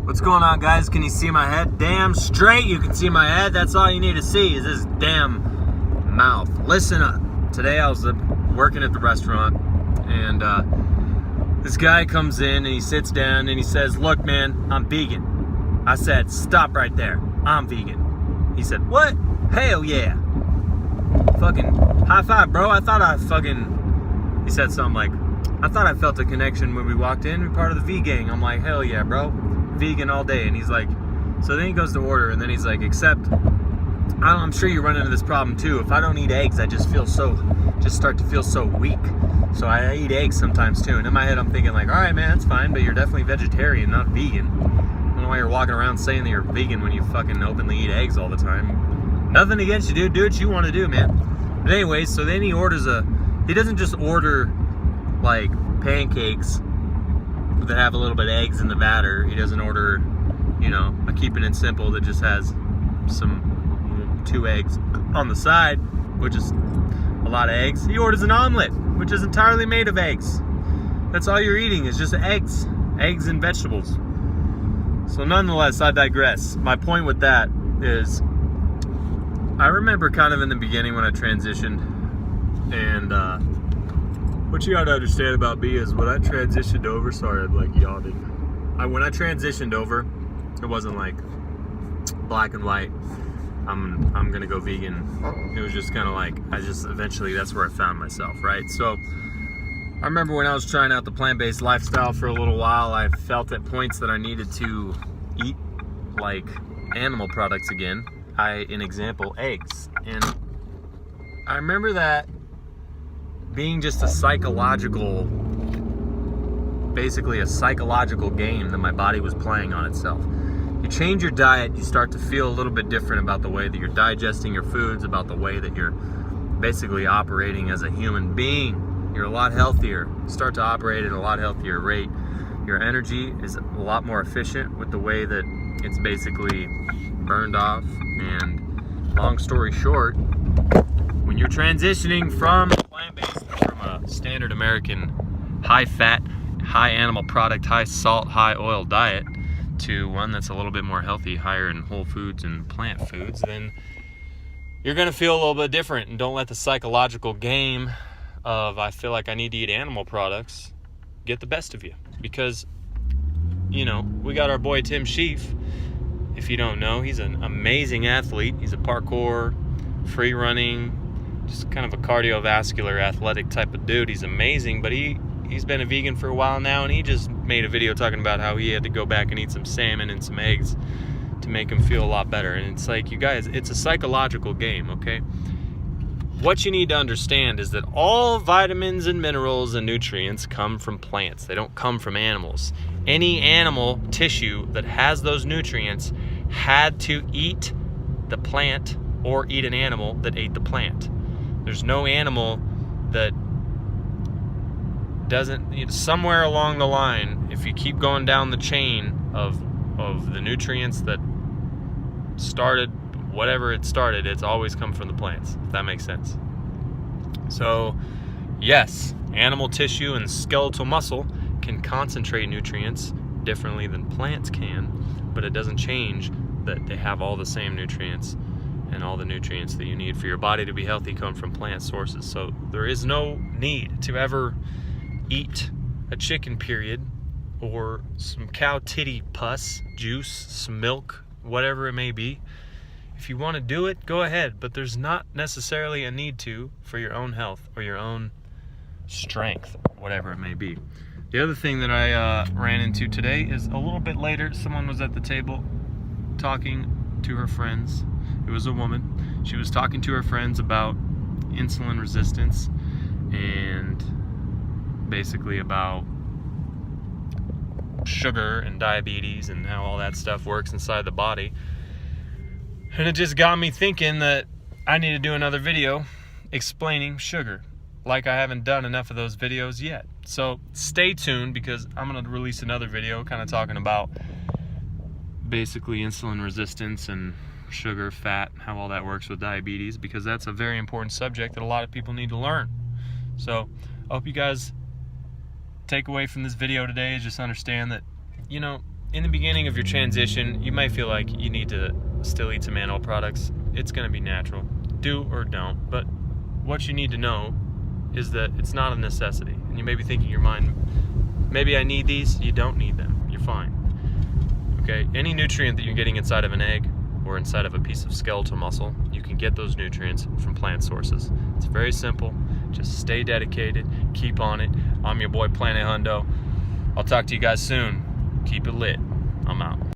What's going on, guys? Can you see my head? Damn straight you can see my head. That's all you need to see is this damn mouth. Listen up. Today I was working at the restaurant, and this guy comes in and he sits down and he says, "Look, man, I'm vegan." I said, "Stop right there. I'm vegan." He said, "What? Hell yeah." Fucking high five, bro. He said something like, "I thought I felt a connection when we walked in. We're part of the V gang." I'm like, "Hell yeah, bro. Vegan all day." And he's like, so then he goes to order, and then he's like, "Except, I'm sure you run into this problem too. If I don't eat eggs, I just start to feel so weak. So I eat eggs sometimes too." And in my head, I'm thinking like, all right, man, that's fine, but you're definitely vegetarian, not vegan. I don't know why you're walking around saying that you're vegan when you fucking openly eat eggs all the time. Nothing against you, dude. Do what you want to do, man. But anyways, so then he doesn't just order like pancakes that have a little bit of eggs in the batter. He doesn't order, a keeping it simple that just has some 2 eggs on the side, which is a lot of eggs. He orders an omelet, which is entirely made of eggs. That's all you're eating is just eggs and vegetables. So nonetheless, I digress. My point with that is, I remember kind of in the beginning when I transitioned, and what you gotta understand about me is when I transitioned over, sorry, I'm like yawning. When I transitioned over, it wasn't like black and white, I'm gonna go vegan. It was just kind of like, eventually that's where I found myself, right? So I remember when I was trying out the plant-based lifestyle for a little while, I felt at points that I needed to eat like animal products again. An example, eggs. And I remember that being just basically a psychological game that my body was playing on itself. You change your diet, you start to feel a little bit different about the way that you're digesting your foods, about the way that you're basically operating as a human being. You're a lot healthier. You start to operate at a lot healthier rate. Your energy is a lot more efficient with the way that it's basically burned off. And long story short, when you're transitioning from plant-based, from a standard American high-fat, high animal product, high salt, high oil diet to one that's a little bit more healthy, higher in whole foods and plant foods, then you're going to feel a little bit different. And don't let the psychological game of I feel like I need to eat animal products get the best of you. Because, we got our boy Tim Sheaf. If you don't know, he's an amazing athlete. He's a parkour, free running, just kind of a cardiovascular athletic type of dude. He's amazing, but he's been a vegan for a while now, and he just made a video talking about how he had to go back and eat some salmon and some eggs to make him feel a lot better. And it's like, you guys, it's a psychological game, okay? What you need to understand is that all vitamins and minerals and nutrients come from plants. They don't come from animals. Any animal tissue that has those nutrients had to eat the plant or eat an animal that ate the plant. There's no animal that doesn't, somewhere along the line, if you keep going down the chain of the nutrients that started whatever it started, it's always come from the plants, if that makes sense. So yes, animal tissue and skeletal muscle can concentrate nutrients differently than plants can, but it doesn't change that they have all the same nutrients, and all the nutrients that you need for your body to be healthy come from plant sources. So there is no need to ever eat a chicken, period, or some cow titty pus, juice, some milk, whatever it may be. If you want to do it, go ahead, but there's not necessarily a need to for your own health or your own strength, whatever it may be. The other thing that I ran into today is a little bit later, someone was at the table talking to her friends. It was a woman. She was talking to her friends about insulin resistance and basically about sugar and diabetes and how all that stuff works inside the body. And it just got me thinking that I need to do another video explaining sugar, like I haven't done enough of those videos yet. So stay tuned, because I'm going to release another video kind of talking about basically insulin resistance and sugar, fat, how all that works with diabetes, because that's a very important subject that a lot of people need to learn. So I hope you guys take away from this video today is just understand that, in the beginning of your transition, you might feel like you need to still eat some animal products. It's going to be natural. Do or don't. But what you need to know is that it's not a necessity. And you may be thinking in your mind, maybe I need these. You don't need them. You're fine. Okay? Any nutrient that you're getting inside of an egg or inside of a piece of skeletal muscle, you can get those nutrients from plant sources. It's very simple. Just stay dedicated. Keep on it. I'm your boy Planet Hundo. I'll talk to you guys soon. Keep it lit. I'm out.